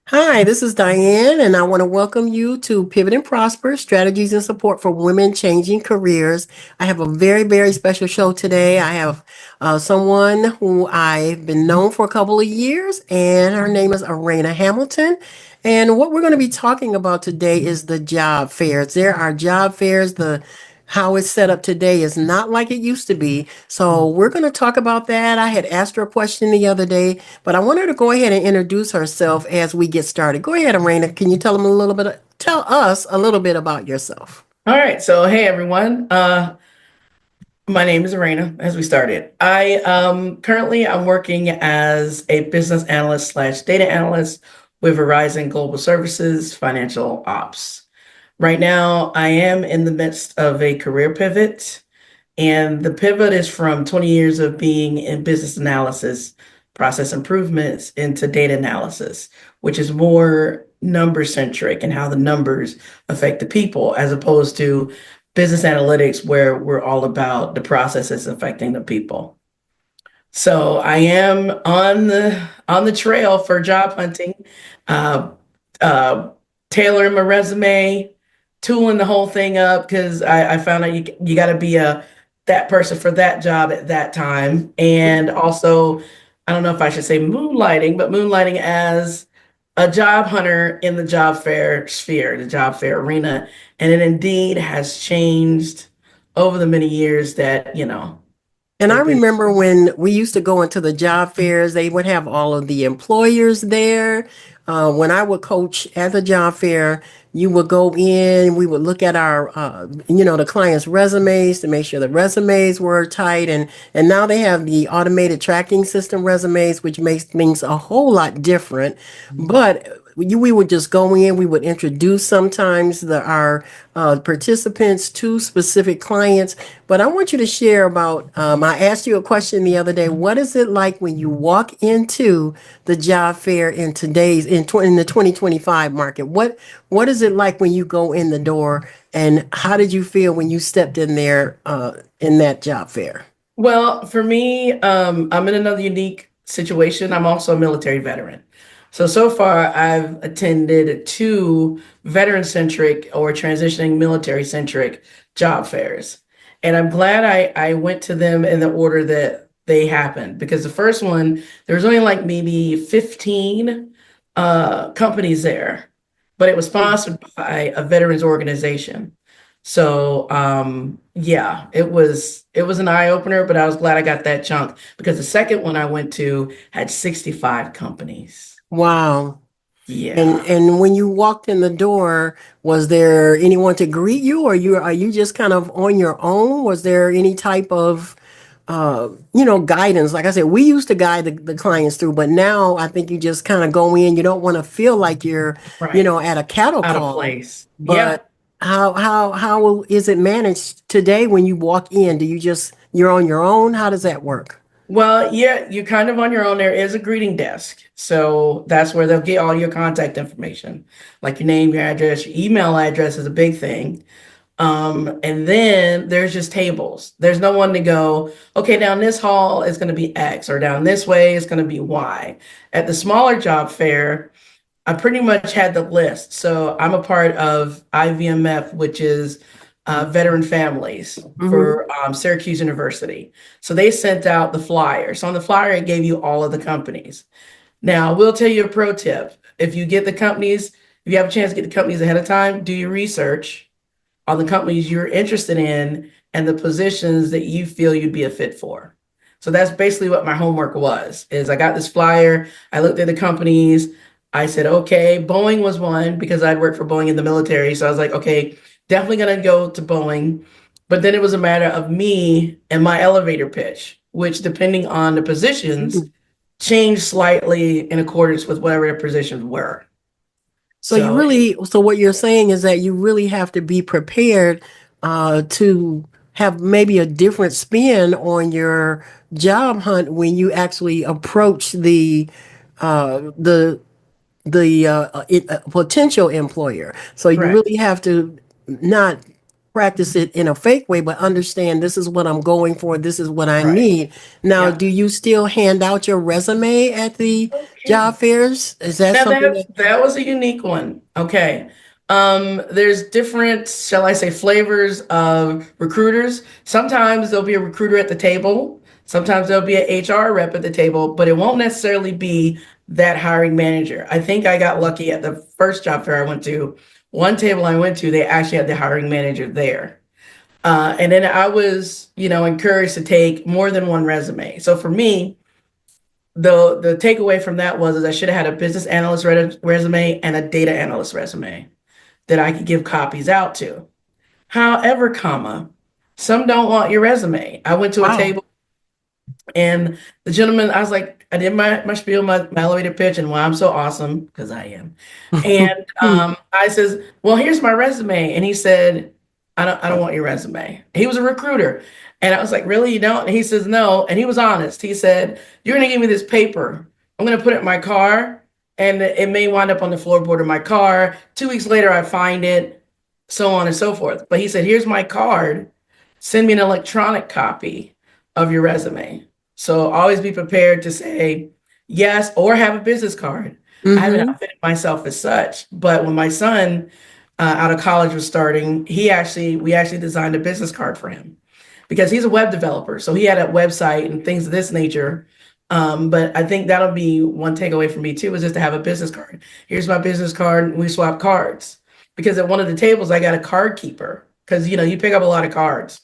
Hi, this is Diane, and I want to welcome you to Pivot and Prosper Strategies and Support for Women Changing Careers. I have a very special show today. I have someone who I've been known for a couple of years, and her name is Arena Hamilton. And what we're going to be talking about today is the job fairs. There are job fairs. The how it's set up today is not like it used to be. So we're going to talk about that. I had asked her a question the other day, but I want her to go ahead and introduce herself as we get started. Go ahead, Arena. Can you tell us a little bit about yourself? All right. So, hey everyone. My name is Arena. As we started, I'm working as a business analyst slash data analyst with Verizon Global Services Financial Ops. Right now, I am in the midst of a career pivot, and the pivot is from 20 years of being in business analysis, process improvements into data analysis, which is more number centric and how the numbers affect the people, as opposed to business analytics, where we're all about the processes affecting the people. So I am on the trail for job hunting, uh, uh, tailoring my resume, tooling the whole thing up because I found out you got to be a that person for that job at that time, and also I don't know if I should say moonlighting, but moonlighting as a job hunter in the job fair sphere, the job fair arena, and it indeed has changed over the many years that And I have been. remember when we used to go into the job fairs, they would have all of the employers there. When I would coach at the job fair, you would go in, we would look at the client's resumes to make sure the resumes were tight. And now they have the automated tracking system resumes, which makes things a whole lot different. But we would just go in, we would introduce sometimes our participants to specific clients. But I want you to share about, I asked you a question the other day. What is it like when you walk into the job fair in the 2025 market? What is it like when you go in the door, and how did you feel when you stepped in there in that job fair? Well, for me, I'm in another unique situation. I'm also a military veteran. So far, I've attended two veteran-centric or transitioning military-centric job fairs. And I'm glad I went to them in the order that they happened, because the first one, there was only like maybe 15 companies there, but it was sponsored by a veterans organization. So yeah, it was an eye opener, but I was glad I got that chunk because the second one I went to had 65 companies. Wow. And Yeah. and when you walked in the door, was there anyone to greet you, or are you just kind of on your own? Was there any type of guidance? Like I said, we used to guide the clients through, but now I think you just kind of go in. You don't want to feel like you're, Right. at a cattle Out of call. place. Yeah. But how is it managed today when you walk in? You're on your own? How does that work? Well, yeah, you're kind of on your own. There is a greeting desk. So that's where they'll get all your contact information, like your name, your address, your email address is a big thing. And then there's just tables. There's no one to go, okay, down this hall is going to be X, or down this way is going to be Y. At the smaller job fair, I pretty much had the list. So I'm a part of IVMF, which is Veteran Families Hmm. for Syracuse University. So they sent out the flyer. So on the flyer, it gave you all of the companies. Now, we'll tell you a pro tip. If you have a chance to get the companies ahead of time, do your research on the companies you're interested in and the positions that you feel you'd be a fit for. So that's basically what my homework was, is I got this flyer, I looked at the companies, I said, okay, Boeing was one because I'd worked for Boeing in the military. So I was like, okay, definitely gonna go to Boeing. But then it was a matter of me and my elevator pitch, which depending on the positions, changed slightly in accordance with whatever the positions were. So So what you're saying is that you really have to be prepared to have maybe a different spin on your job hunt when you actually approach uh, the the potential employer. So you correct. really have to not. practice it in a fake way, but understand this is what I'm going for, this is what I Right. need. Now, Yeah. do you still hand out your resume at the job Okay. fairs? Is that Now something that that, that was a unique one. Okay. There's different, shall I say, flavors of recruiters. Sometimes there'll be a recruiter at the table. Sometimes there'll be an HR rep at the table, but it won't necessarily be that hiring manager. I think I got lucky at the first job fair I went to. One table I went to, they actually had the hiring manager there. And then I was, encouraged to take more than one resume. So for me, the takeaway from that was is I should have had a business analyst resume and a data analyst resume that I could give copies out to. However, some don't want your resume. I went to a wow. table and the gentleman, I was like, I did my spiel, my elevator pitch, and why I'm so awesome, because I am. And I says, well, here's my resume. And he said, I don't want your resume. He was a recruiter. And I was like, really, you don't? And he says, no. And he was honest. He said, you're gonna give me this paper. I'm gonna put it in my car, and it may wind up on the floorboard of my car. 2 weeks later, I find it, so on and so forth. But he said, here's my card. Send me an electronic copy of your resume. So always be prepared to say yes or have a business card. I haven't Mm-hmm. outfitted myself as such, but when my son out of college was starting, we actually designed a business card for him because he's a web developer. So he had a website and things of this nature. But I think that'll be one takeaway for me too, is just to have a business card. Here's my business card. And we swap cards because at one of the tables I got a card keeper because you pick up a lot of cards.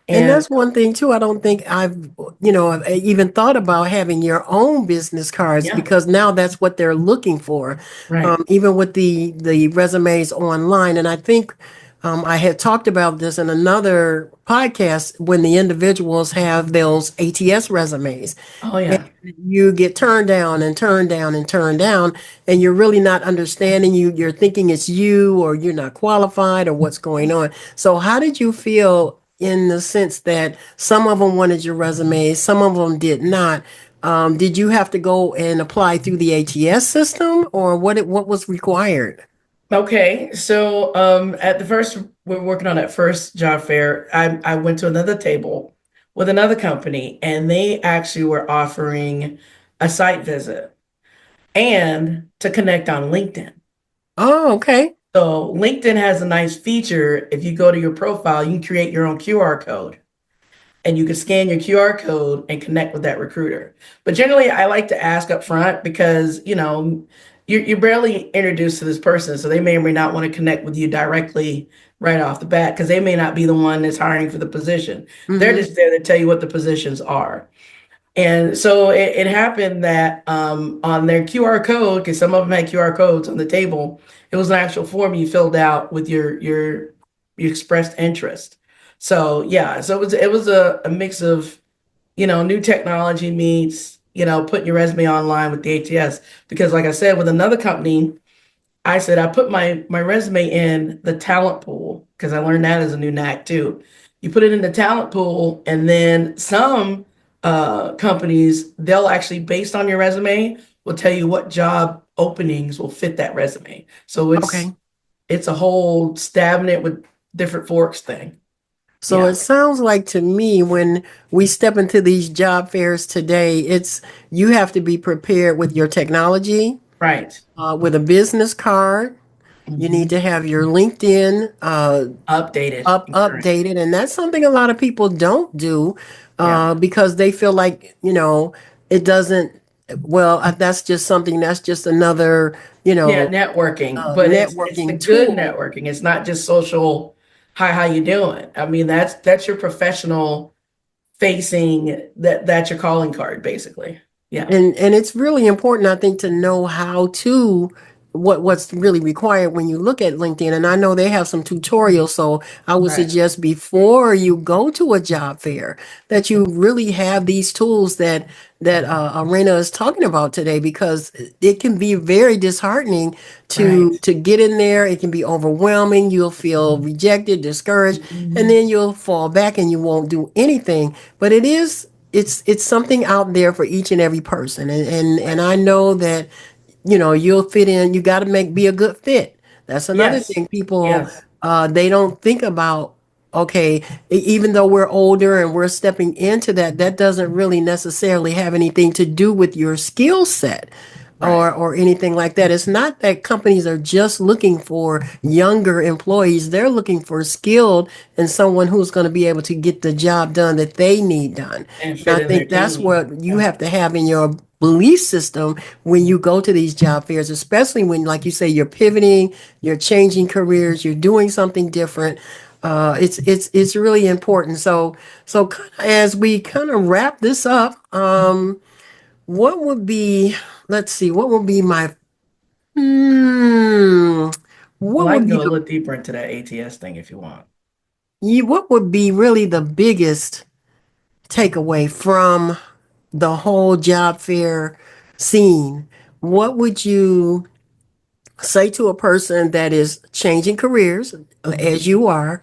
And And that's one thing too. I don't think I've even thought about having your own business cards yeah, because now that's what they're looking for, right. even with the resumes online. And I think I had talked about this in another podcast when the individuals have those ATS resumes. Oh And yeah. you get turned down and turned down and turned down, and you're really not understanding you're thinking it's you or you're not qualified or what's going on. So how did you feel in the sense that some of them wanted your resume, some of them did not? Did you have to go and apply through the ATS system, or what was required? Okay, so at the first, we're working on that first job fair. I went to another table with another company, and they actually were offering a site visit and to connect on LinkedIn. Oh, okay. So LinkedIn has a nice feature. If you go to your profile, you can create your own QR code and you can scan your QR code and connect with that recruiter. But generally, I like to ask up front because, you're barely introduced to this person. So they may or may not want to connect with you directly right off the bat because they may not be the one that's hiring for the position. They're Mm-hmm. just there to tell you what the positions are. And so it happened that on their QR code, because some of them had QR codes on the table, it was an actual form you filled out with your expressed interest. So yeah, so it was a mix of new technology meets putting your resume online with the ATS. Because like I said, with another company, I said I put my resume in the talent pool because I learned that as a new knack too. You put it in the talent pool, and then some companies they'll actually, based on your resume, will tell you what job openings will fit that resume. So it's Okay. it's a whole stabbing it with different forks thing. So it Yeah, sounds like to me when we step into these job fairs today, it's you have to be prepared with your technology, right. with a business card. You need Mhm. to have your LinkedIn Updated and current. updated, and that's something a lot of people don't do Yeah. because they feel like it doesn't. Well, that's just something. That's just another Yeah, networking, but it's the networking good tool. networking. It's not just social, hi, how you doing? I mean, that's your professional facing, that's your calling card, basically. Yeah, And it's really important, I think, to know how to what's really required when you look at LinkedIn. And I know they have some tutorials, so I would right, suggest before you go to a job fair that you really have these tools that Arena is talking about today, because it can be very disheartening right. to get in there. It can be overwhelming. You'll feel rejected, discouraged, and Mhm. then you'll fall back and you won't do anything. But it's something out there for each and every person, and Right. I know that you'll fit in. You got to make be a good fit. That's another Yes, thing people yes, they don't think about okay, even though we're older and we're stepping into that, that doesn't really necessarily have anything to do with your skill set Right. or anything like that. It's not that companies are just looking for younger employees. They're looking for skilled and someone who's going to be able to get the job done that they need done. And And fit I in their think that's team. what you Yeah. have to have in your belief system when you go to these job fairs, especially when, like you say, you're pivoting, you're changing careers, you're doing something different. It's really important. So kind of as we kind of wrap this up, what would be, let's see, what would be my, hmm, Well, what I would can be go a the, little deeper into that ATS thing if you want. what would be really the biggest takeaway from the whole job fair scene? What would you say to a person that is changing careers Mhm. as you are?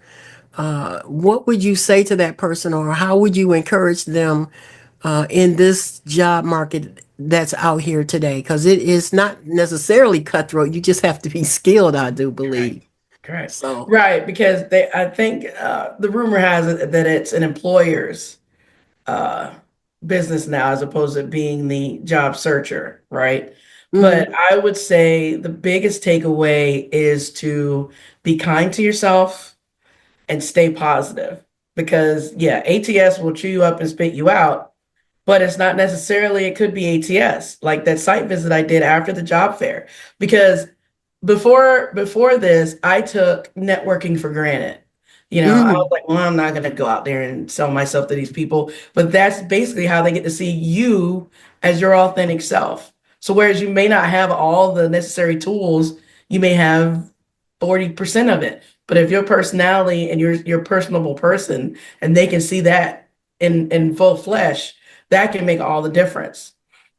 What would you say to that person, or how would you encourage them in this job market that's out here today? Because it is not necessarily cutthroat. You just have to be skilled, I do believe. Correct. Correct. So, Right, because I think the rumor has it that it's an employer's uh, business now as opposed to being the job searcher, right? But mhm, I would say the biggest takeaway is to be kind to yourself and stay positive because, yeah, ATS will chew you up and spit you out, but it's not necessarily, it could be ATS, like that site visit I did after the job fair. Because before this, I took networking for granted. I was mhm. like, well, I'm not gonna go out there and sell myself to these people. But that's basically how they get to see you as your authentic self. So whereas you may not have all the necessary tools, you may have 40% of it. But if your personality and you're a personable person and they can see that in full flesh, that can make all the difference.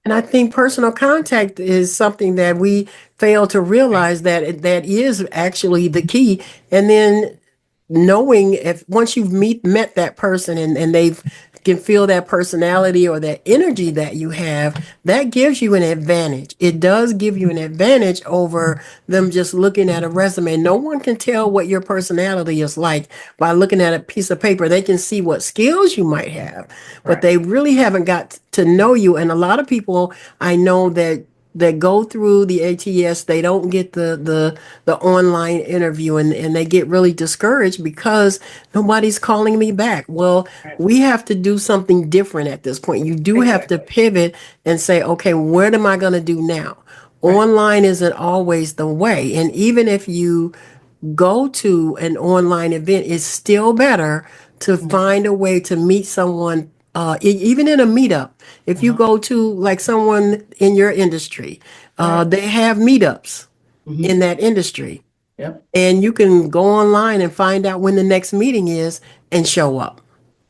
And I think personal contact is something that we fail to realize that that is actually the key. And then knowing if once you've met that person and they've can feel that personality or that energy that you have, that gives you an advantage. It does give you an advantage over them just looking at a resume. No one can tell what your personality is like by looking at a piece of paper. They can see what skills you might have, but Right. they really haven't got to know you. And a lot of people I know that go through the ATS, they don't get the online interview and they get really discouraged because nobody's calling me back. Well, Right. we have to do something different at this point. You do have to Exactly. pivot and say, okay, what am I going to do now? Right. Online isn't always the way. And even if you go to an online event, it's still better to Mhm. find a way to meet someone, even in a meetup. If you Uh-huh. go to like someone in your industry, Right. they have meetups in Hmm. that industry, Yep. and you can go online and find out when the next meeting is and show up.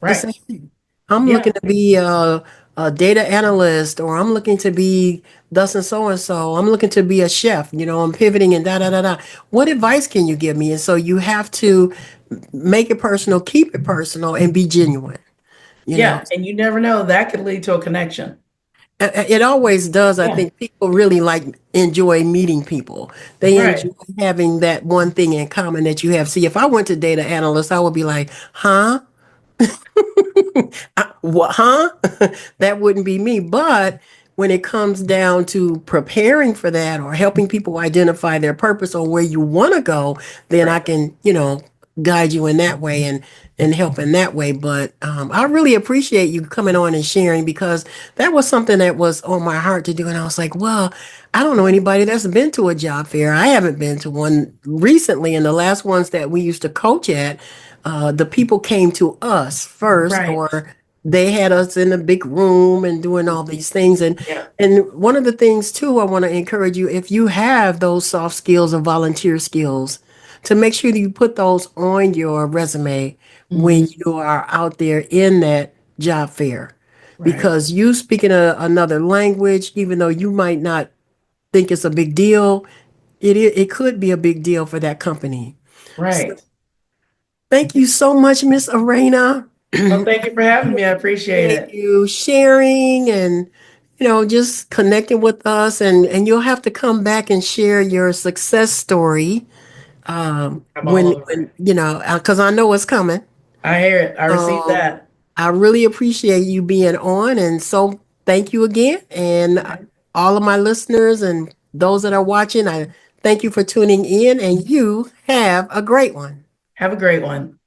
And Right. say, I'm looking Yeah. to be a data analyst, or I'm looking to be thus and so and so. I'm looking to be a chef. I'm pivoting and da da da da. What advice can you give me? And so you have to make it personal, keep it personal, and be genuine. You know, Yeah. And you never know, that could lead to a connection. It always does. I Yeah. think people really enjoy meeting people. They enjoy Right. having that one thing in common that you have. See, if I went to data analyst, I would be like, huh? What, huh? That wouldn't be me. But when it comes down to preparing for that or helping people identify their purpose or where you want to go, then I Right. can, guide you in that way and help in that way. But I really appreciate you coming on and sharing because that was something that was on my heart to do. And I was like, well, I don't know anybody that's been to a job fair. I haven't been to one recently. And the last ones that we used to coach at, the people came to us first, Right. or they had us in a big room and doing all these things. And Yeah. and one of the things too, I want to encourage you, if you have those soft skills or volunteer skills, to make sure that you put those on your resume when Hmm. you are out there in that job fair. Right. Because you speaking another language, even though you might not think it's a big deal, it could be a big deal for that company. So Right. thank you so much, Miss Arena. Well, thank you for having me. I appreciate Appreciate it. you sharing and just connecting with us, and you'll have to come back and share your success story I'm all when over it. because I know it's coming. I hear it. I received Um, that. I really appreciate you being on, and so thank you again. And all of my listeners and those that are watching, I thank you for tuning in, and you have a great one. Have a great one.